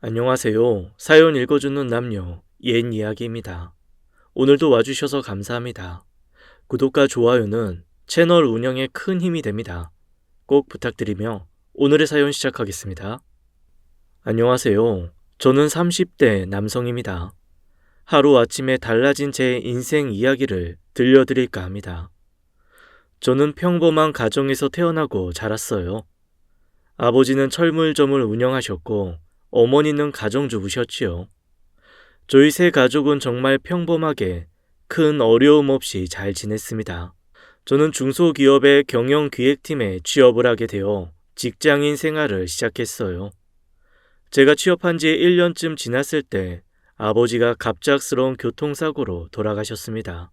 안녕하세요. 사연 읽어주는 남녀, 옛 이야기입니다. 오늘도 와주셔서 감사합니다. 구독과 좋아요는 채널 운영에 큰 힘이 됩니다. 꼭 부탁드리며 오늘의 사연 시작하겠습니다. 안녕하세요. 저는 30대 남성입니다. 하루아침에 달라진 제 인생 이야기를 들려드릴까 합니다. 저는 평범한 가정에서 태어나고 자랐어요. 아버지는 철물점을 운영하셨고 어머니는 가정주부셨지요. 저희 세 가족은 정말 평범하게 큰 어려움 없이 잘 지냈습니다. 저는 중소기업의 경영기획팀에 취업을 하게 되어 직장인 생활을 시작했어요. 제가 취업한 지 1년쯤 지났을 때 아버지가 갑작스러운 교통사고로 돌아가셨습니다.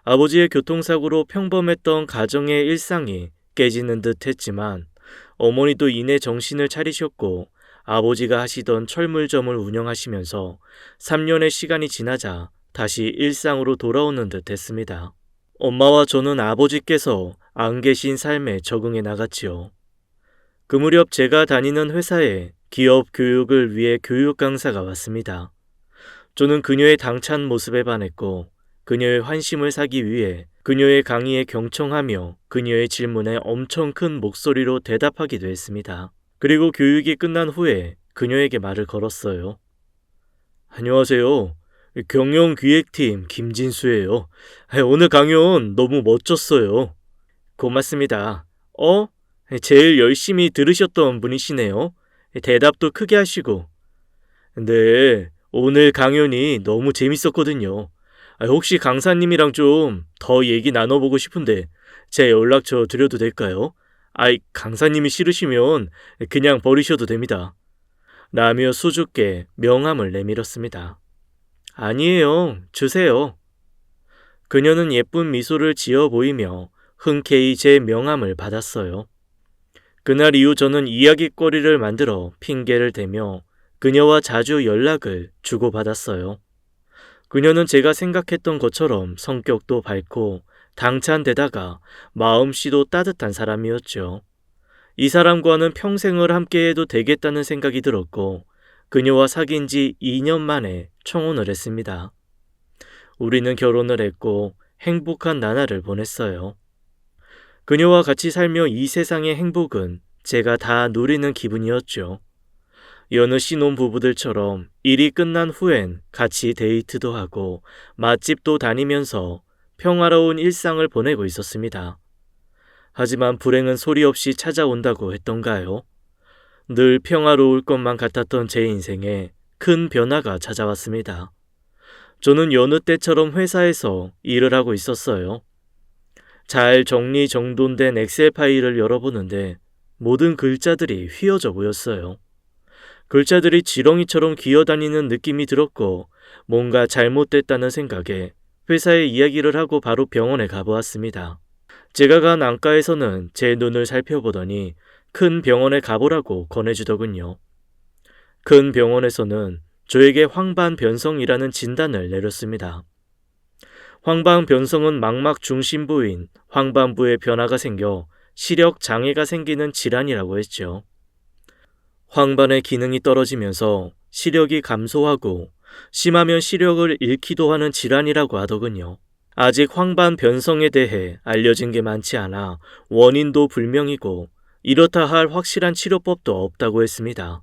아버지의 교통사고로 평범했던 가정의 일상이 깨지는 듯 했지만 어머니도 이내 정신을 차리셨고 아버지가 하시던 철물점을 운영하시면서 3년의 시간이 지나자 다시 일상으로 돌아오는 듯 했습니다. 엄마와 저는 아버지께서 안 계신 삶에 적응해 나갔지요. 그 무렵 제가 다니는 회사에 기업 교육을 위해 교육 강사가 왔습니다. 저는 그녀의 당찬 모습에 반했고 그녀의 환심을 사기 위해 그녀의 강의에 경청하며 그녀의 질문에 엄청 큰 목소리로 대답하기도 했습니다. 그리고 교육이 끝난 후에 그녀에게 말을 걸었어요. 안녕하세요. 경영기획팀 김진수예요. 오늘 강연 너무 멋졌어요. 고맙습니다. 제일 열심히 들으셨던 분이시네요. 대답도 크게 하시고. 네, 오늘 강연이 너무 재밌었거든요. 혹시 강사님이랑 좀 더 얘기 나눠보고 싶은데 제 연락처 드려도 될까요? 강사님이 싫으시면 그냥 버리셔도 됩니다. 라며 수줍게 명함을 내밀었습니다. 아니에요. 주세요. 그녀는 예쁜 미소를 지어 보이며 흔쾌히 제 명함을 받았어요. 그날 이후 저는 이야깃거리를 만들어 핑계를 대며 그녀와 자주 연락을 주고받았어요. 그녀는 제가 생각했던 것처럼 성격도 밝고 당찬데다가 마음씨도 따뜻한 사람이었죠. 이 사람과는 평생을 함께해도 되겠다는 생각이 들었고 그녀와 사귄 지 2년 만에 청혼을 했습니다. 우리는 결혼을 했고 행복한 나날을 보냈어요. 그녀와 같이 살며 이 세상의 행복은 제가 다 누리는 기분이었죠. 여느 신혼부부들처럼 일이 끝난 후엔 같이 데이트도 하고 맛집도 다니면서 평화로운 일상을 보내고 있었습니다. 하지만 불행은 소리 없이 찾아온다고 했던가요? 늘 평화로울 것만 같았던 제 인생에 큰 변화가 찾아왔습니다. 저는 여느 때처럼 회사에서 일을 하고 있었어요. 잘 정리정돈된 엑셀 파일을 열어보는데 모든 글자들이 휘어져 보였어요. 글자들이 지렁이처럼 기어다니는 느낌이 들었고 뭔가 잘못됐다는 생각에 회사에 이야기를 하고 바로 병원에 가보았습니다. 제가 간 안과에서는 제 눈을 살펴보더니 큰 병원에 가보라고 권해주더군요. 큰 병원에서는 저에게 황반변성이라는 진단을 내렸습니다. 황반변성은 망막 중심부인 황반부에 변화가 생겨 시력 장애가 생기는 질환이라고 했죠. 황반의 기능이 떨어지면서 시력이 감소하고 심하면 시력을 잃기도 하는 질환이라고 하더군요. 아직 황반 변성에 대해 알려진 게 많지 않아 원인도 불명이고 이렇다 할 확실한 치료법도 없다고 했습니다.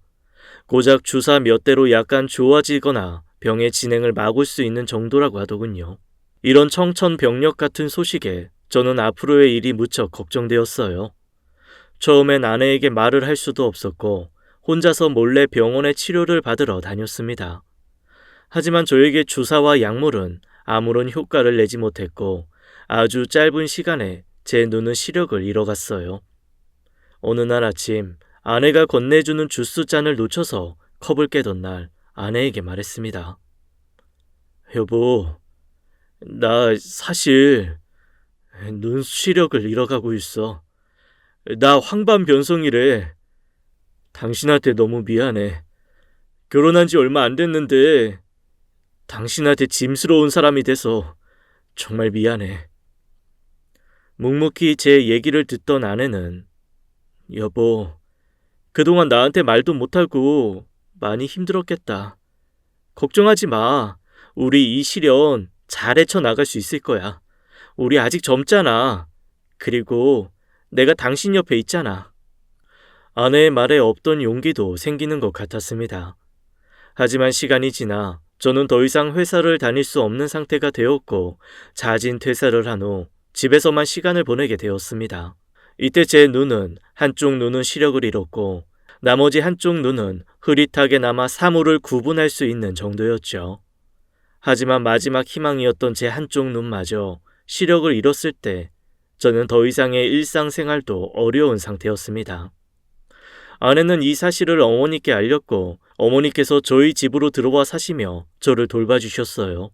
고작 주사 몇 대로 약간 좋아지거나 병의 진행을 막을 수 있는 정도라고 하더군요. 이런 청천벽력 같은 소식에 저는 앞으로의 일이 무척 걱정되었어요. 처음엔 아내에게 말을 할 수도 없었고 혼자서 몰래 병원에 치료를 받으러 다녔습니다. 하지만 저에게 주사와 약물은 아무런 효과를 내지 못했고 아주 짧은 시간에 제 눈은 시력을 잃어갔어요. 어느 날 아침 아내가 건네주는 주스 잔을 놓쳐서 컵을 깨던 날 아내에게 말했습니다. 여보, 나 사실 눈 시력을 잃어가고 있어. 나 황반변성이래. 당신한테 너무 미안해. 결혼한 지 얼마 안 됐는데 당신한테 짐스러운 사람이 돼서 정말 미안해. 묵묵히 제 얘기를 듣던 아내는 여보, 그동안 나한테 말도 못하고 많이 힘들었겠다. 걱정하지 마. 우리 이 시련 잘 헤쳐나갈 수 있을 거야. 우리 아직 젊잖아. 그리고 내가 당신 옆에 있잖아. 아내의 말에 없던 용기도 생기는 것 같았습니다. 하지만 시간이 지나 저는 더 이상 회사를 다닐 수 없는 상태가 되었고 자진 퇴사를 한 후 집에서만 시간을 보내게 되었습니다. 이때 제 눈은 한쪽 눈은 시력을 잃었고 나머지 한쪽 눈은 흐릿하게 남아 사물을 구분할 수 있는 정도였죠. 하지만 마지막 희망이었던 제 한쪽 눈마저 시력을 잃었을 때 저는 더 이상의 일상생활도 어려운 상태였습니다. 아내는 이 사실을 어머니께 알렸고 어머니께서 저희 집으로 들어와 사시며 저를 돌봐주셨어요.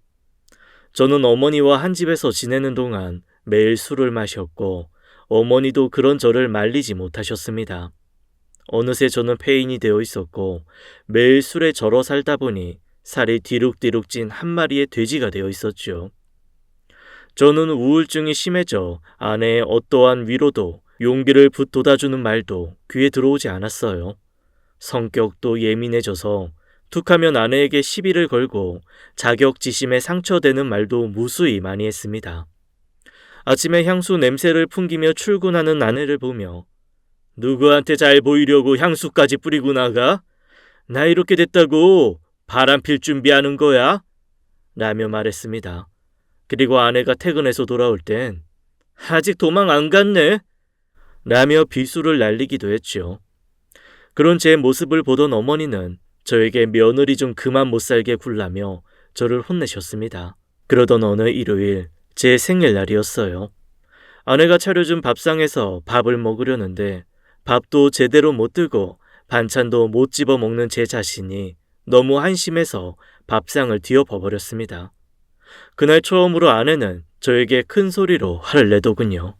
저는 어머니와 한 집에서 지내는 동안 매일 술을 마셨고 어머니도 그런 저를 말리지 못하셨습니다. 어느새 저는 폐인이 되어 있었고 매일 술에 절어 살다 보니 살이 뒤룩뒤룩 찐 한 마리의 돼지가 되어 있었죠. 저는 우울증이 심해져 아내의 어떠한 위로도 용기를 북돋아주는 말도 귀에 들어오지 않았어요. 성격도 예민해져서 툭하면 아내에게 시비를 걸고 자격지심에 상처되는 말도 무수히 많이 했습니다. 아침에 향수 냄새를 풍기며 출근하는 아내를 보며 누구한테 잘 보이려고 향수까지 뿌리고 나가? 나 이렇게 됐다고 바람 필 준비하는 거야? 라며 말했습니다. 그리고 아내가 퇴근해서 돌아올 땐 아직 도망 안 갔네? 라며 비수를 날리기도 했죠. 그런 제 모습을 보던 어머니는 저에게 며느리 좀 그만 못살게 굴라며 저를 혼내셨습니다. 그러던 어느 일요일 제 생일날이었어요. 아내가 차려준 밥상에서 밥을 먹으려는데 밥도 제대로 못 들고 반찬도 못 집어 먹는 제 자신이 너무 한심해서 밥상을 뒤엎어버렸습니다. 그날 처음으로 아내는 저에게 큰 소리로 화를 내더군요.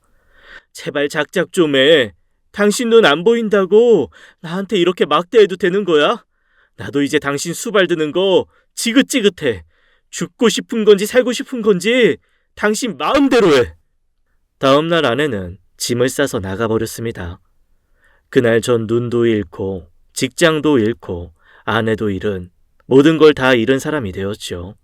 제발 작작 좀 해. 당신 눈 안 보인다고 나한테 이렇게 막대해도 되는 거야? 나도 이제 당신 수발 드는 거 지긋지긋해. 죽고 싶은 건지 살고 싶은 건지 당신 마음대로 해. 다음날 아내는 짐을 싸서 나가버렸습니다. 그날 전 눈도 잃고 직장도 잃고 아내도 잃은 모든 걸 다 잃은 사람이 되었죠.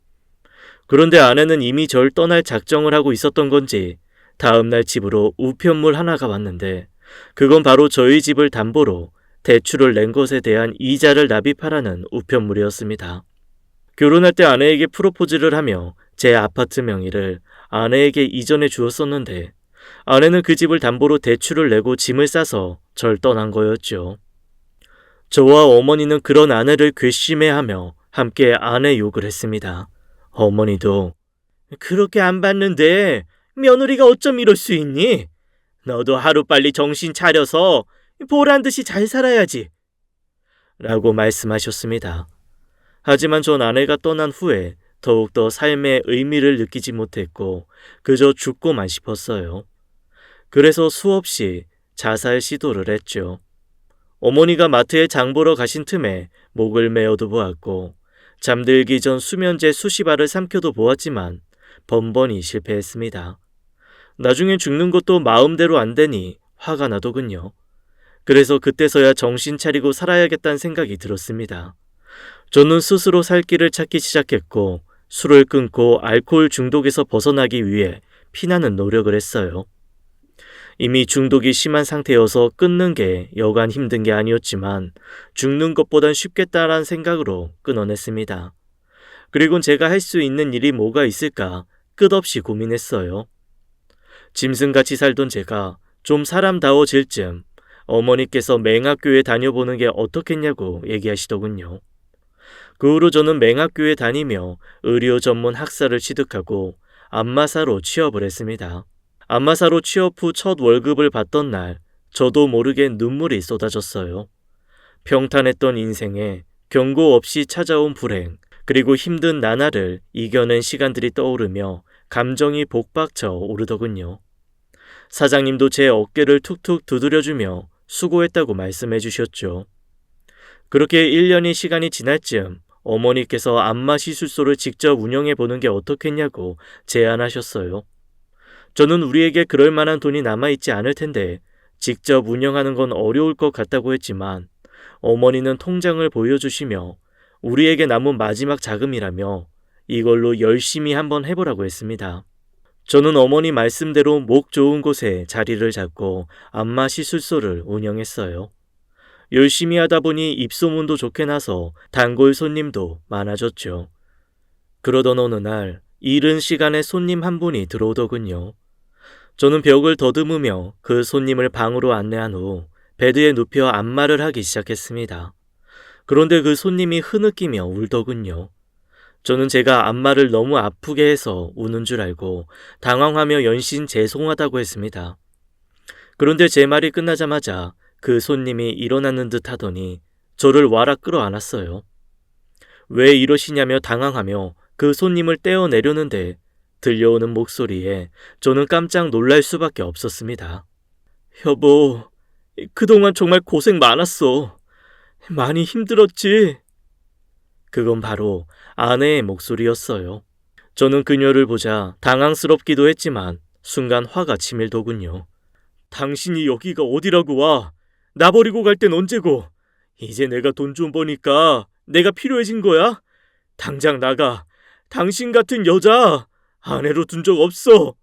그런데 아내는 이미 절 떠날 작정을 하고 있었던 건지 다음날 집으로 우편물 하나가 왔는데 그건 바로 저희 집을 담보로 대출을 낸 것에 대한 이자를 납입하라는 우편물이었습니다. 결혼할 때 아내에게 프로포즈를 하며 제 아파트 명의를 아내에게 이전해 주었었는데 아내는 그 집을 담보로 대출을 내고 짐을 싸서 절 떠난 거였죠. 저와 어머니는 그런 아내를 괘씸해하며 함께 아내 욕을 했습니다. 어머니도 그렇게 안 봤는데 며느리가 어쩜 이럴 수 있니? 너도 하루빨리 정신 차려서 보란듯이 잘 살아야지. 라고 말씀하셨습니다. 하지만 전 아내가 떠난 후에 더욱더 삶의 의미를 느끼지 못했고 그저 죽고만 싶었어요. 그래서 수없이 자살 시도를 했죠. 어머니가 마트에 장 보러 가신 틈에 목을 메어도 보았고 잠들기 전 수면제 수십 알을 삼켜도 보았지만 번번이 실패했습니다. 나중에 죽는 것도 마음대로 안 되니 화가 나더군요. 그래서 그때서야 정신 차리고 살아야겠다는 생각이 들었습니다. 저는 스스로 살 길을 찾기 시작했고 술을 끊고 알코올 중독에서 벗어나기 위해 피나는 노력을 했어요. 이미 중독이 심한 상태여서 끊는 게 여간 힘든 게 아니었지만 죽는 것보단 쉽겠다란 생각으로 끊어냈습니다. 그리고 제가 할 수 있는 일이 뭐가 있을까 끝없이 고민했어요. 짐승같이 살던 제가 좀 사람다워질 쯤 어머니께서 맹학교에 다녀보는 게 어떻겠냐고 얘기하시더군요. 그 후로 저는 맹학교에 다니며 의료 전문 학사를 취득하고 안마사로 취업을 했습니다. 안마사로 취업 후 첫 월급을 받던 날 저도 모르게 눈물이 쏟아졌어요. 평탄했던 인생에 경고 없이 찾아온 불행 그리고 힘든 나날을 이겨낸 시간들이 떠오르며 감정이 복박쳐 오르더군요. 사장님도 제 어깨를 툭툭 두드려주며 수고했다고 말씀해 주셨죠. 그렇게 1년의 시간이 지날 즈음 어머니께서 안마 시술소를 직접 운영해 보는 게 어떻겠냐고 제안하셨어요. 저는 우리에게 그럴 만한 돈이 남아있지 않을 텐데 직접 운영하는 건 어려울 것 같다고 했지만 어머니는 통장을 보여주시며 우리에게 남은 마지막 자금이라며 이걸로 열심히 한번 해보라고 했습니다. 저는 어머니 말씀대로 목 좋은 곳에 자리를 잡고 안마 시술소를 운영했어요. 열심히 하다 보니 입소문도 좋게 나서 단골 손님도 많아졌죠. 그러던 어느 날 이른 시간에 손님 한 분이 들어오더군요. 저는 벽을 더듬으며 그 손님을 방으로 안내한 후 베드에 눕혀 안마를 하기 시작했습니다. 그런데 그 손님이 흐느끼며 울더군요. 저는 제가 안마를 너무 아프게 해서 우는 줄 알고 당황하며 연신 죄송하다고 했습니다. 그런데 제 말이 끝나자마자 그 손님이 일어나는 듯 하더니 저를 와라 끌어안았어요. 왜 이러시냐며 당황하며 그 손님을 떼어내려는데 들려오는 목소리에 저는 깜짝 놀랄 수밖에 없었습니다. 여보, 그동안 정말 고생 많았어. 많이 힘들었지? 그건 바로 아내의 목소리였어요. 저는 그녀를 보자 당황스럽기도 했지만 순간 화가 치밀더군요. 당신이 여기가 어디라고 와? 나 버리고 갈 땐 언제고? 이제 내가 돈 좀 버니까 내가 필요해진 거야? 당장 나가. 당신 같은 여자 아내로 둔 적 없어.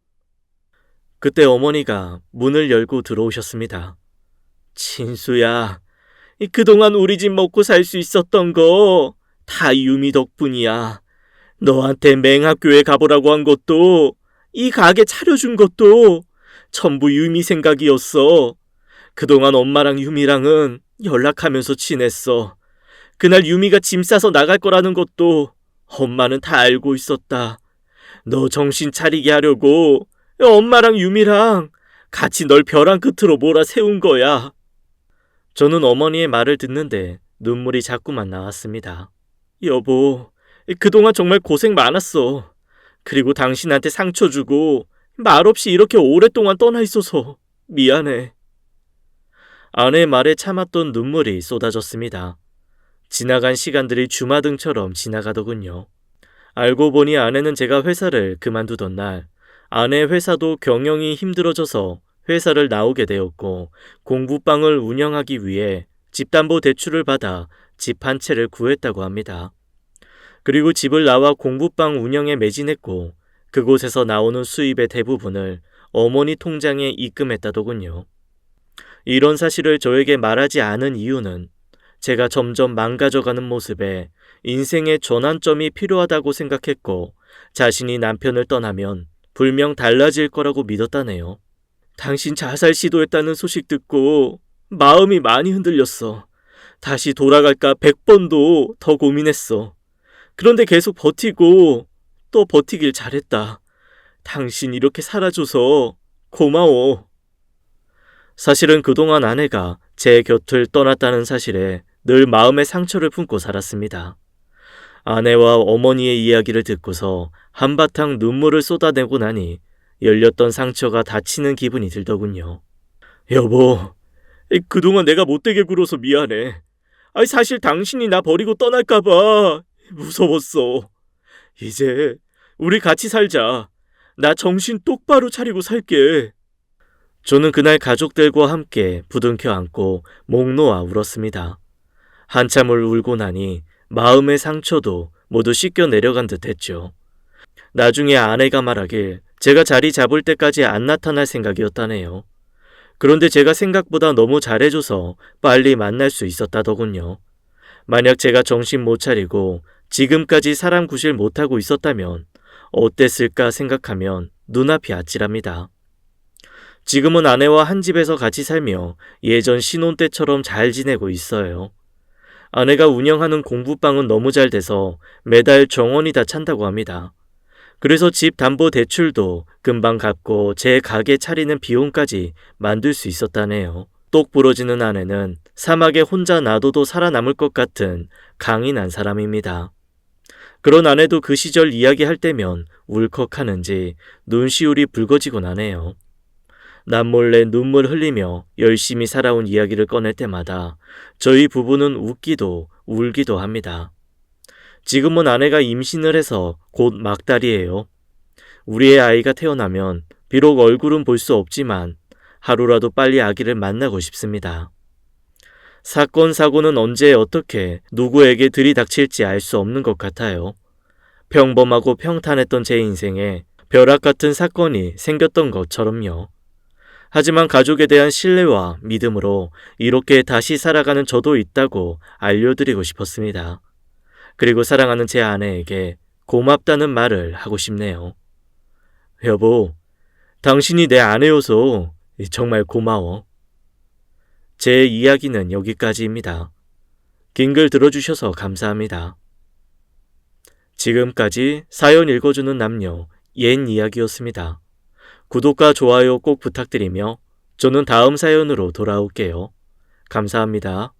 그때 어머니가 문을 열고 들어오셨습니다. 진수야, 그동안 우리 집 먹고 살 수 있었던 거 다 유미 덕분이야. 너한테 맹학교에 가보라고 한 것도 이 가게 차려준 것도 전부 유미 생각이었어. 그동안 엄마랑 유미랑은 연락하면서 지냈어. 그날 유미가 짐 싸서 나갈 거라는 것도 엄마는 다 알고 있었다. 너 정신 차리게 하려고 엄마랑 유미랑 같이 널 벼랑 끝으로 몰아세운 거야. 저는 어머니의 말을 듣는데 눈물이 자꾸만 나왔습니다. 여보, 그동안 정말 고생 많았어. 그리고 당신한테 상처 주고 말없이 이렇게 오랫동안 떠나 있어서 미안해. 아내의 말에 참았던 눈물이 쏟아졌습니다. 지나간 시간들이 주마등처럼 지나가더군요. 알고 보니 아내는 제가 회사를 그만두던 날 아내의 회사도 경영이 힘들어져서 회사를 나오게 되었고 공부방을 운영하기 위해 집담보대출을 받아 집 한 채를 구했다고 합니다. 그리고 집을 나와 공부방 운영에 매진했고 그곳에서 나오는 수입의 대부분을 어머니 통장에 입금했다더군요. 이런 사실을 저에게 말하지 않은 이유는 제가 점점 망가져가는 모습에 인생의 전환점이 필요하다고 생각했고 자신이 남편을 떠나면 분명 달라질 거라고 믿었다네요. 당신 자살 시도했다는 소식 듣고 마음이 많이 흔들렸어. 다시 돌아갈까 100번도 더 고민했어. 그런데 계속 버티고 또 버티길 잘했다. 당신 이렇게 살아줘서 고마워. 사실은 그동안 아내가 제 곁을 떠났다는 사실에 늘 마음의 상처를 품고 살았습니다. 아내와 어머니의 이야기를 듣고서 한바탕 눈물을 쏟아내고 나니 열렸던 상처가 닫히는 기분이 들더군요. 여보, 그동안 내가 못되게 굴어서 미안해. 사실 당신이 나 버리고 떠날까봐 무서웠어. 이제 우리 같이 살자. 나 정신 똑바로 차리고 살게. 저는 그날 가족들과 함께 부둥켜 안고 목 놓아 울었습니다. 한참을 울고 나니 마음의 상처도 모두 씻겨 내려간 듯 했죠. 나중에 아내가 말하길 제가 자리 잡을 때까지 안 나타날 생각이었다네요. 그런데 제가 생각보다 너무 잘해줘서 빨리 만날 수 있었다더군요. 만약 제가 정신 못 차리고 지금까지 사람 구실 못하고 있었다면 어땠을까 생각하면 눈앞이 아찔합니다. 지금은 아내와 한 집에서 같이 살며 예전 신혼 때처럼 잘 지내고 있어요. 아내가 운영하는 공부방은 너무 잘 돼서 매달 정원이 다 찬다고 합니다. 그래서 집 담보 대출도 금방 갚고 제 가게 차리는 비용까지 만들 수 있었다네요. 똑 부러지는 아내는 사막에 혼자 놔둬도 살아남을 것 같은 강인한 사람입니다. 그런 아내도 그 시절 이야기할 때면 울컥하는지 눈시울이 붉어지곤 하네요. 남몰래 눈물 흘리며 열심히 살아온 이야기를 꺼낼 때마다 저희 부부는 웃기도 울기도 합니다. 지금은 아내가 임신을 해서 곧 막달이에요. 우리의 아이가 태어나면 비록 얼굴은 볼 수 없지만 하루라도 빨리 아기를 만나고 싶습니다. 사건, 사고는 언제 어떻게 누구에게 들이닥칠지 알 수 없는 것 같아요. 평범하고 평탄했던 제 인생에 벼락 같은 사건이 생겼던 것처럼요. 하지만 가족에 대한 신뢰와 믿음으로 이렇게 다시 살아가는 저도 있다고 알려드리고 싶었습니다. 그리고 사랑하는 제 아내에게 고맙다는 말을 하고 싶네요. 여보, 당신이 내 아내여서 정말 고마워. 제 이야기는 여기까지입니다. 긴 글 들어주셔서 감사합니다. 지금까지 사연 읽어주는 남녀 옛 이야기였습니다. 구독과 좋아요 꼭 부탁드리며 저는 다음 사연으로 돌아올게요. 감사합니다.